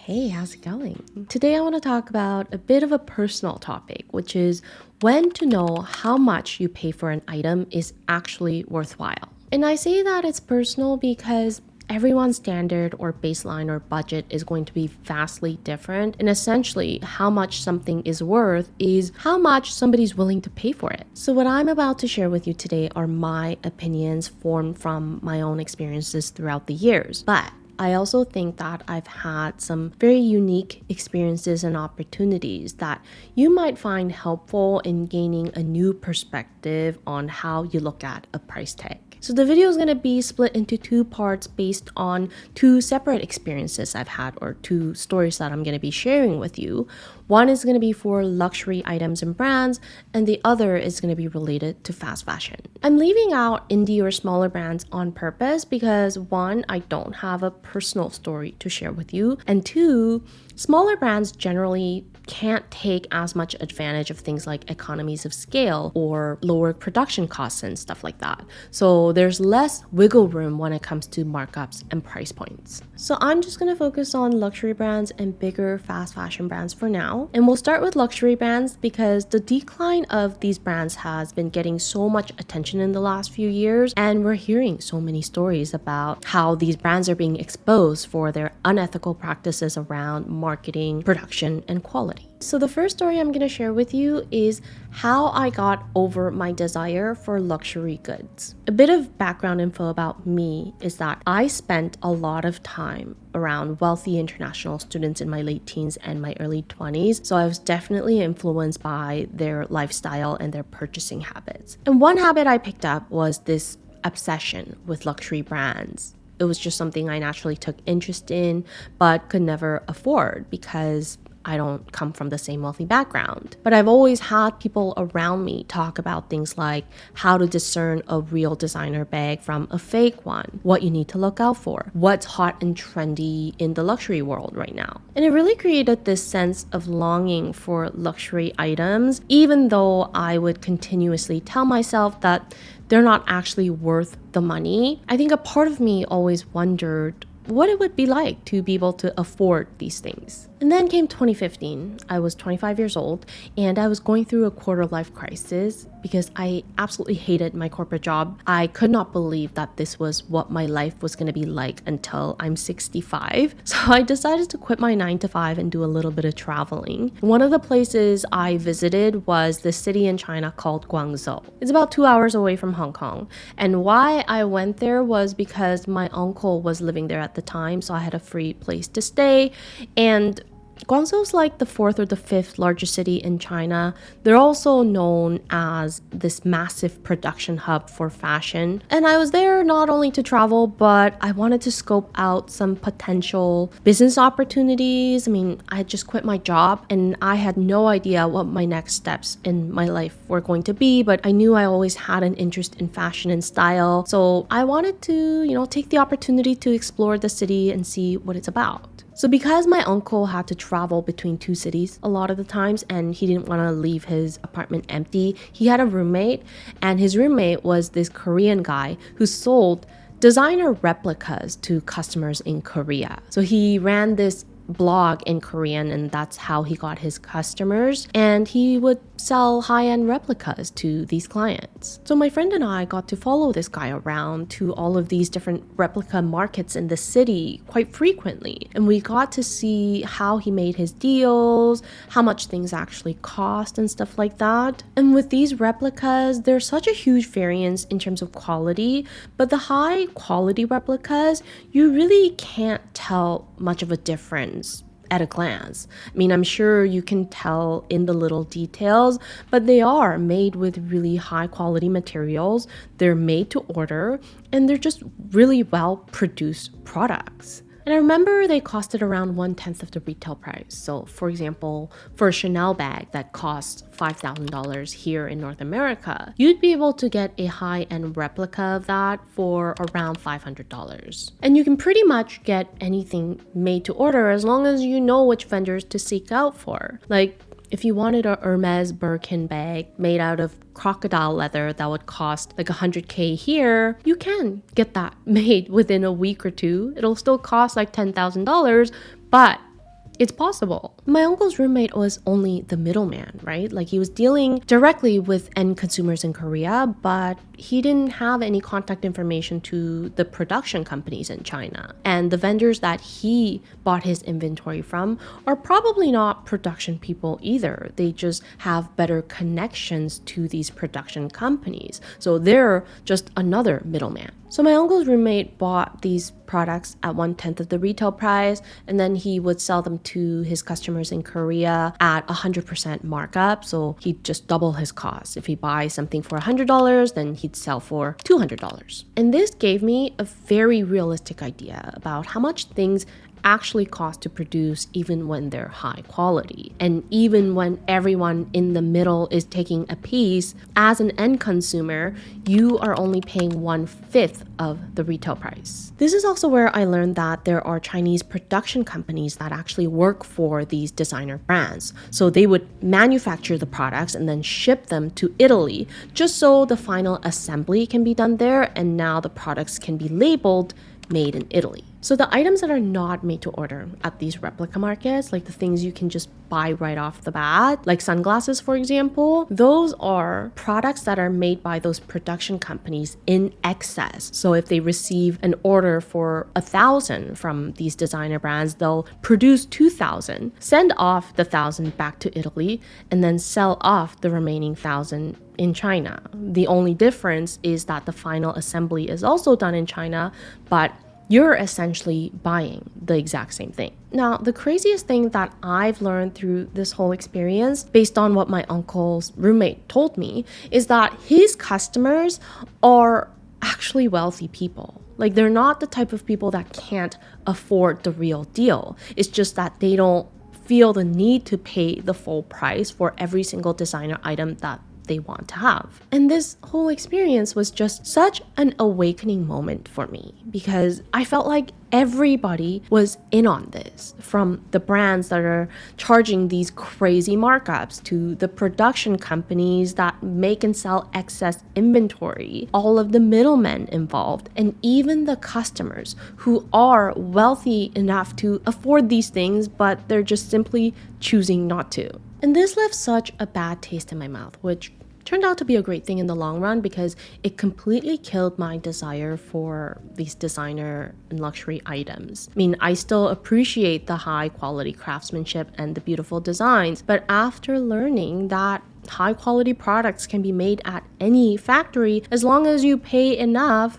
Hey, how's it going? Today I want to talk about a bit of a personal topic, which is when to know how much you pay for an item is actually worthwhile. And I say that it's personal because everyone's standard or baseline or budget is going to be vastly different. And essentially, how much something is worth is how much somebody's willing to pay for it. So what I'm about to share with you today are my opinions formed from my own experiences throughout the years. But I also think that I've had some very unique experiences and opportunities that you might find helpful in gaining a new perspective on how you look at a price tag. So the video is going to be split into two parts based on two separate experiences I've had, or two stories that I'm going to be sharing with you. One is going to be for luxury items and brands, and the other is going to be related to fast fashion. I'm leaving out indie or smaller brands on purpose because one, I don't have a personal story to share with you, and two, smaller brands generally can't take as much advantage of things like economies of scale or lower production costs and stuff like that. So there's less wiggle room when it comes to markups and price points. So I'm just going to focus on luxury brands and bigger fast fashion brands for now. And we'll start with luxury brands because the decline of these brands has been getting so much attention in the last few years. And we're hearing so many stories about how these brands are being exposed for their unethical practices around marketing, production, and quality. So the first story I'm going to share with you is how I got over my desire for luxury goods. A bit of background info about me is that I spent a lot of time around wealthy international students in my late teens and my early 20s. So I was definitely influenced by their lifestyle and their purchasing habits. And one habit I picked up was this obsession with luxury brands. It was just something I naturally took interest in, but could never afford because I don't come from the same wealthy background. But I've always had people around me talk about things like how to discern a real designer bag from a fake one, what you need to look out for, what's hot and trendy in the luxury world right now. And it really created this sense of longing for luxury items, even though I would continuously tell myself that they're not actually worth the money. I think a part of me always wondered what it would be like to be able to afford these things. And then came 2015. I was 25 years old and I was going through a quarter life crisis because I absolutely hated my corporate job. I could not believe that this was what my life was going to be like until I'm 65. So I decided to quit my 9 to 5 and do a little bit of traveling. One of the places I visited was the city in China called Guangzhou. It's about 2 hours away from Hong Kong. And why I went there was because my uncle was living there at the time, so I had a free place to stay. And Guangzhou's like the 4th or the 5th largest city in China. They're also known as this massive production hub for fashion. And I was there not only to travel, but I wanted to scope out some potential business opportunities. I mean, I had just quit my job and I had no idea what my next steps in my life were going to be, but I knew I always had an interest in fashion and style. So I wanted to, take the opportunity to explore the city and see what it's about. So because my uncle had to travel between two cities a lot of the times and he didn't want to leave his apartment empty, he had a roommate, and his roommate was this Korean guy who sold designer replicas to customers in Korea. So he ran this blog in Korean and that's how he got his customers, and he would sell high-end replicas to these clients. So my friend and I got to follow this guy around to all of these different replica markets in the city quite frequently, and we got to see how he made his deals, how much things actually cost and stuff like that. And with these replicas, there's such a huge variance in terms of quality, but the high quality replicas, you really can't tell much of a difference at a glance. I mean, I'm sure you can tell in the little details, but they are made with really high quality materials. They're made to order, and they're just really well produced products. And I remember they costed around 1/10 of the retail price. So for example, for a Chanel bag that costs $5,000 here in North America, you'd be able to get a high-end replica of that for around $500. And you can pretty much get anything made to order as long as you know which vendors to seek out for. Like, if you wanted a Hermes Birkin bag made out of crocodile leather that would cost like $100K here, you can get that made within a week or two. It'll still cost like $10,000, but It's possible. My uncle's roommate was only the middleman, right? Like he was dealing directly with end consumers in Korea, but he didn't have any contact information to the production companies in China. And the vendors that he bought his inventory from are probably not production people either. They just have better connections to these production companies. So they're just another middleman. So my uncle's roommate bought these products at 1/10 of the retail price, and then he would sell them to his customers in Korea at 100% markup. So he'd just double his cost. If he buys something for $100, then he'd sell for $200. And this gave me a very realistic idea about how much things actually cost to produce even when they're high quality. And even when everyone in the middle is taking a piece, as an end consumer, you are only paying 1/5 of the retail price. This is also where I learned that there are Chinese production companies that actually work for these designer brands. So they would manufacture the products and then ship them to Italy just so the final assembly can be done there, and now the products can be labeled made in Italy. So the items that are not made to order at these replica markets, like the things you can just buy right off the bat, like sunglasses, for example, those are products that are made by those production companies in excess. So if they receive an order for 1,000 from these designer brands, they'll produce 2,000, send off the 1,000 back to Italy, and then sell off the remaining 1,000 in China. The only difference is that the final assembly is also done in China, but you're essentially buying the exact same thing. Now, the craziest thing that I've learned through this whole experience, based on what my uncle's roommate told me, is that his customers are actually wealthy people. Like, they're not the type of people that can't afford the real deal. It's just that they don't feel the need to pay the full price for every single designer item that they want to have. And this whole experience was just such an awakening moment for me, because I felt like everybody was in on this, from the brands that are charging these crazy markups to the production companies that make and sell excess inventory, all of the middlemen involved, and even the customers who are wealthy enough to afford these things, but they're just simply choosing not to. And this left such a bad taste in my mouth, which turned out to be a great thing in the long run, because it completely killed my desire for these designer and luxury items. I mean, I still appreciate the high quality craftsmanship and the beautiful designs, but after learning that high quality products can be made at any factory as long as you pay enough,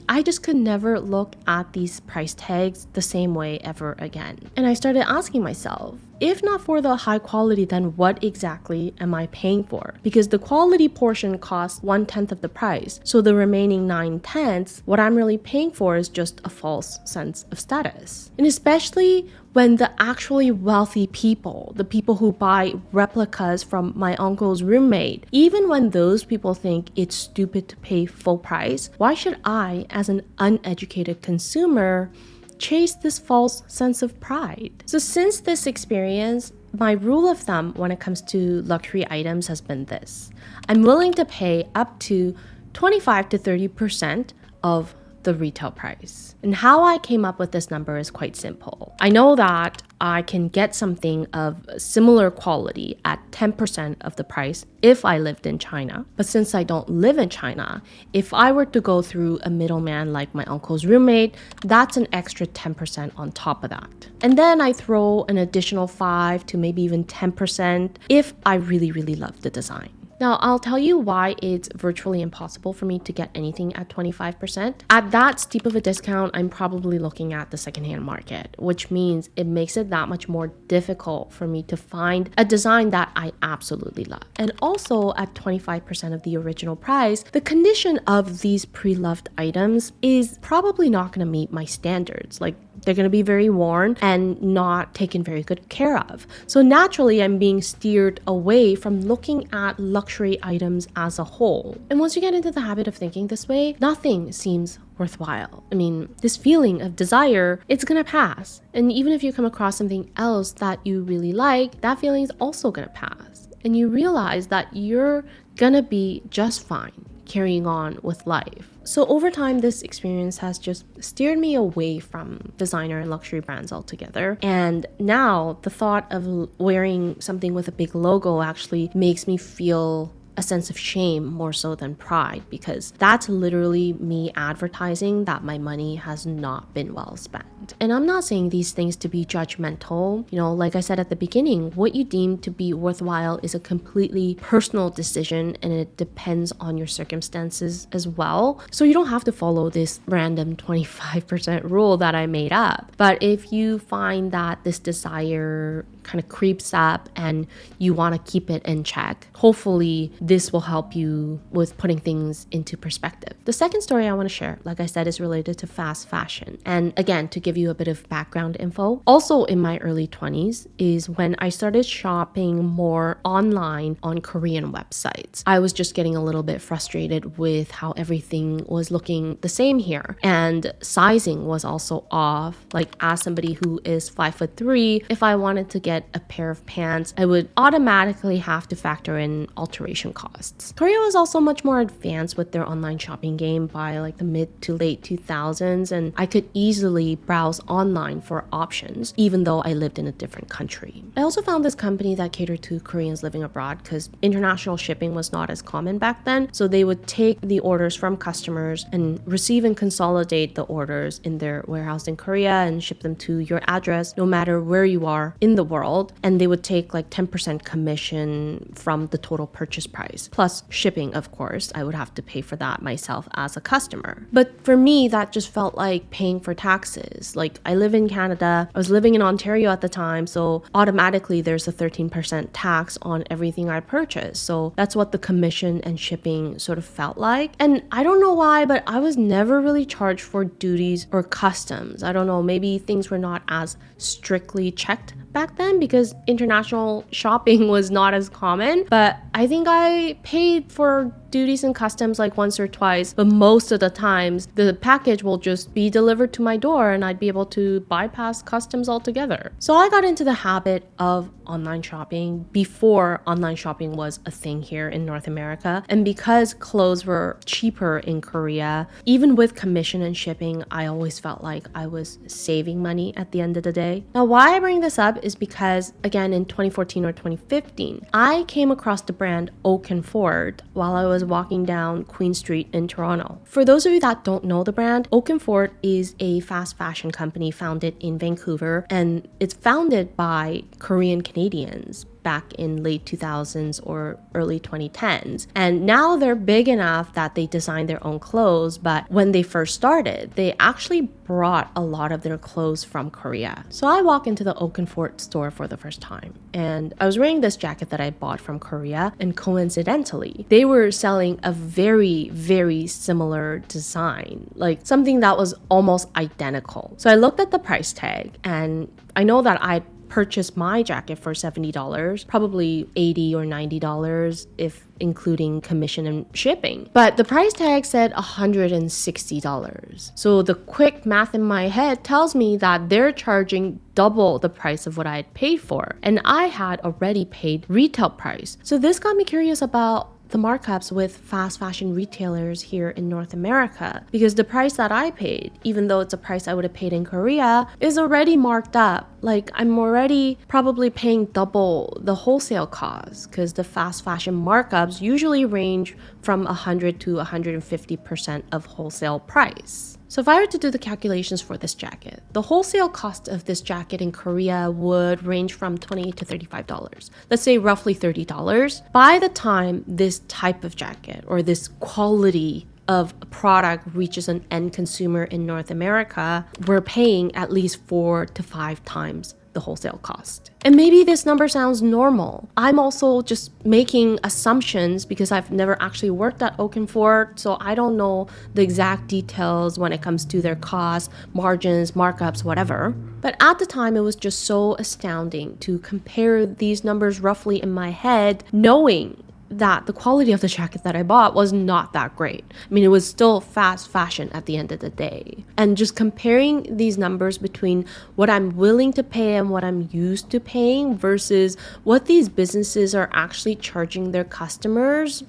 I just could never look at these price tags the same way ever again. And I started asking myself, if not for the high quality, then what exactly am I paying for? Because the quality portion costs 1/10 of the price. So the remaining 9/10, what I'm really paying for is just a false sense of status. And especially when the actually wealthy people, the people who buy replicas from my uncle's roommate, even when those people think it's stupid to pay full price, why should I, as an uneducated consumer, chase this false sense of pride? So since this experience, my rule of thumb when it comes to luxury items has been this: I'm willing to pay up to 25 to 30% of the retail price. And how I came up with this number is quite simple. I know that I can get something of similar quality at 10% of the price if I lived in China. But since I don't live in China, if I were to go through a middleman like my uncle's roommate, that's an extra 10% on top of that. And then I throw an additional 5 to maybe even 10% if I really, really love the design. Now, I'll tell you why it's virtually impossible for me to get anything at 25%. At that steep of a discount, I'm probably looking at the secondhand market, which means it makes it that much more difficult for me to find a design that I absolutely love. And also at 25% of the original price, the condition of these pre-loved items is probably not going to meet my standards. Like, they're going to be very worn and not taken very good care of. So naturally, I'm being steered away from looking at luxury items as a whole. And once you get into the habit of thinking this way, nothing seems worthwhile. I mean, this feeling of desire, it's going to pass. And even if you come across something else that you really like, that feeling is also going to pass. And you realize that you're going to be just fine carrying on with life. So over time, this experience has just steered me away from designer and luxury brands altogether. And now the thought of wearing something with a big logo actually makes me feel a sense of shame more so than pride, because that's literally me advertising that my money has not been well spent. And I'm not saying these things to be judgmental. Like I said at the beginning, what you deem to be worthwhile is a completely personal decision, and it depends on your circumstances as well. So you don't have to follow this random 25% rule that I made up. But if you find that this desire kind of creeps up and you want to keep it in check, hopefully this will help you with putting things into perspective. The second story I want to share, like I said, is related to fast fashion. And again, to give you a bit of background info, also in my early 20s is when I started shopping more online on Korean websites. I was just getting a little bit frustrated with how everything was looking the same here. And sizing was also off. Like, as somebody who is 5'3", if I wanted to get a pair of pants, I would automatically have to factor in alteration costs. Korea was also much more advanced with their online shopping game by like the mid to late 2000s, and I could easily browse online for options even though I lived in a different country. I also found this company that catered to Koreans living abroad because international shipping was not as common back then, so they would take the orders from customers and receive and consolidate the orders in their warehouse in Korea and ship them to your address no matter where you are in the world, and they would take like 10% commission from the total purchase price, plus shipping. Of course, I would have to pay for that myself as a customer. But for me, that just felt like paying for taxes. Like, I live in Canada, I was living in Ontario at the time, so automatically there's a 13% tax on everything I purchase. So that's what the commission and shipping sort of felt like. And I don't know why, but I was never really charged for duties or customs. I don't know, maybe things were not as strictly checked back then because international shopping was not as common. But I think I paid for duties and customs like once or twice, but most of the times the package will just be delivered to my door and I'd be able to bypass customs altogether. So I got into the habit of online shopping before online shopping was a thing here in North America. And because clothes were cheaper in Korea, even with commission and shipping, I always felt like I was saving money at the end of the day. Now, why I bring this up is because, again, in 2014 or 2015, I came across the brand Oakenford while I was walking down Queen Street in Toronto. For those of you that don't know the brand, Oakenford is a fast fashion company founded in Vancouver, and it's founded by Korean Canadians back in late 2000s or early 2010s. And now they're big enough that they design their own clothes, but when they first started, they actually brought a lot of their clothes from Korea. So I walk into the Oakenford store for the first time, and I was wearing this jacket that I bought from Korea, and coincidentally, they were selling a very, very similar design, like something that was almost identical. So I looked at the price tag, and I know that I purchased my jacket for $70, probably $80 or $90 if including commission and shipping. But the price tag said $160. So the quick math in my head tells me that they're charging double the price of what I had paid for. And I had already paid retail price. So this got me curious about the markups with fast fashion retailers here in North America, because the price that I paid, even though it's a price I would have paid in Korea, is already marked up. Like, I'm already probably paying double the wholesale cost, because the fast fashion markups usually range from 100 to 150% of wholesale price. So if I were to do the calculations for this jacket, the wholesale cost of this jacket in Korea would range from $28 to $35. Let's say roughly $30. By the time this type of jacket or this quality of a product reaches an end consumer in North America, we're paying at least 4 to 5 times the wholesale cost. And maybe this number sounds normal. I'm also just making assumptions because I've never actually worked at Oakenford, so I don't know the exact details when it comes to their costs, margins, markups, whatever. But at the time, it was just so astounding to compare these numbers roughly in my head, knowing that the quality of the jacket that I bought was not that great. I mean, it was still fast fashion at the end of the day. And just comparing these numbers between what I'm willing to pay and what I'm used to paying versus what these businesses are actually charging their customers,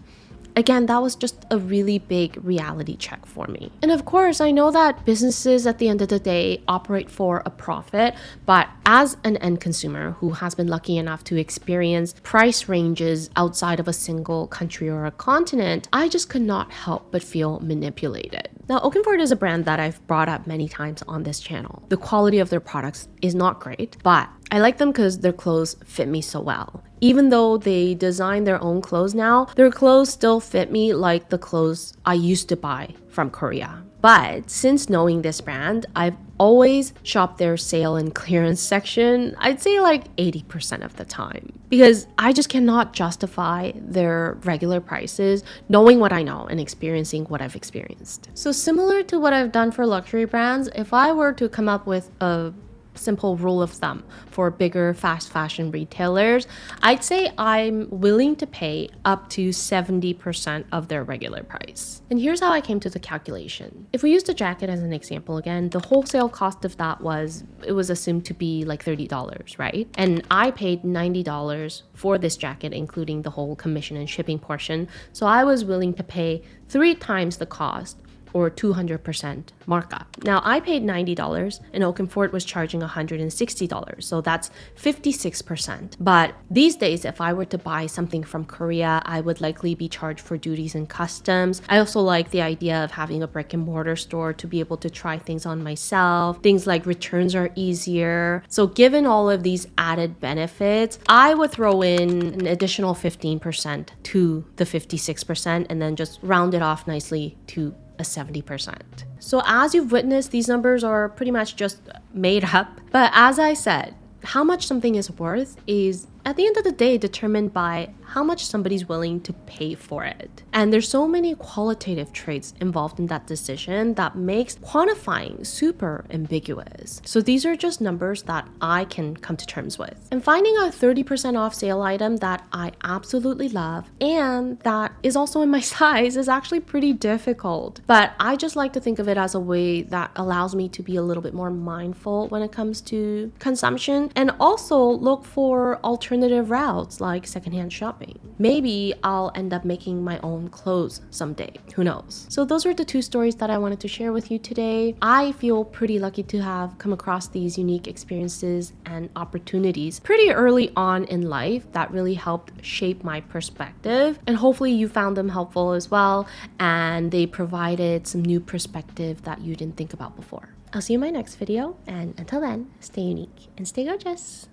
again, that was just a really big reality check for me. And of course, I know that businesses at the end of the day operate for a profit, but as an end consumer who has been lucky enough to experience price ranges outside of a single country or a continent, I just could not help but feel manipulated. Now, Oakenford is a brand that I've brought up many times on this channel. The quality of their products is not great, but I like them because their clothes fit me so well. Even though they design their own clothes now, their clothes still fit me like the clothes I used to buy from Korea. But since knowing this brand, I've always shopped their sale and clearance section, I'd say like 80% of the time. Because I just cannot justify their regular prices knowing what I know and experiencing what I've experienced. So similar to what I've done for luxury brands, if I were to come up with a simple rule of thumb for bigger fast fashion retailers, I'd say I'm willing to pay up to 70% of their regular price. And here's how I came to the calculation. If we use the jacket as an example again, the wholesale cost of that was assumed to be like $30, right? And I paid $90 for this jacket, including the whole commission and shipping portion. So I was willing to pay 3 times the cost, or 200% markup. Now, I paid $90 and Oakenford was charging $160, so that's 56%. But these days, if I were to buy something from Korea, I would likely be charged for duties and customs. I also like the idea of having a brick and mortar store to be able to try things on myself. Things like returns are easier. So given all of these added benefits, I would throw in an additional 15% to the 56% and then just round it off nicely to a 70%. So as you've witnessed, these numbers are pretty much just made up. But as I said, how much something is worth is at the end of the day determined by how much somebody's willing to pay for it. And there's so many qualitative traits involved in that decision that makes quantifying super ambiguous. So these are just numbers that I can come to terms with. And finding a 30% off sale item that I absolutely love and that is also in my size is actually pretty difficult. But I just like to think of it as a way that allows me to be a little bit more mindful when it comes to consumption and also look for alternative routes like secondhand shopping. Maybe I'll end up making my own clothes someday. Who knows? So those are the 2 stories that I wanted to share with you today. I feel pretty lucky to have come across these unique experiences and opportunities pretty early on in life that really helped shape my perspective. And hopefully you found them helpful as well, and they provided some new perspective that you didn't think about before. I'll see you in my next video, and until then, stay unique and stay gorgeous.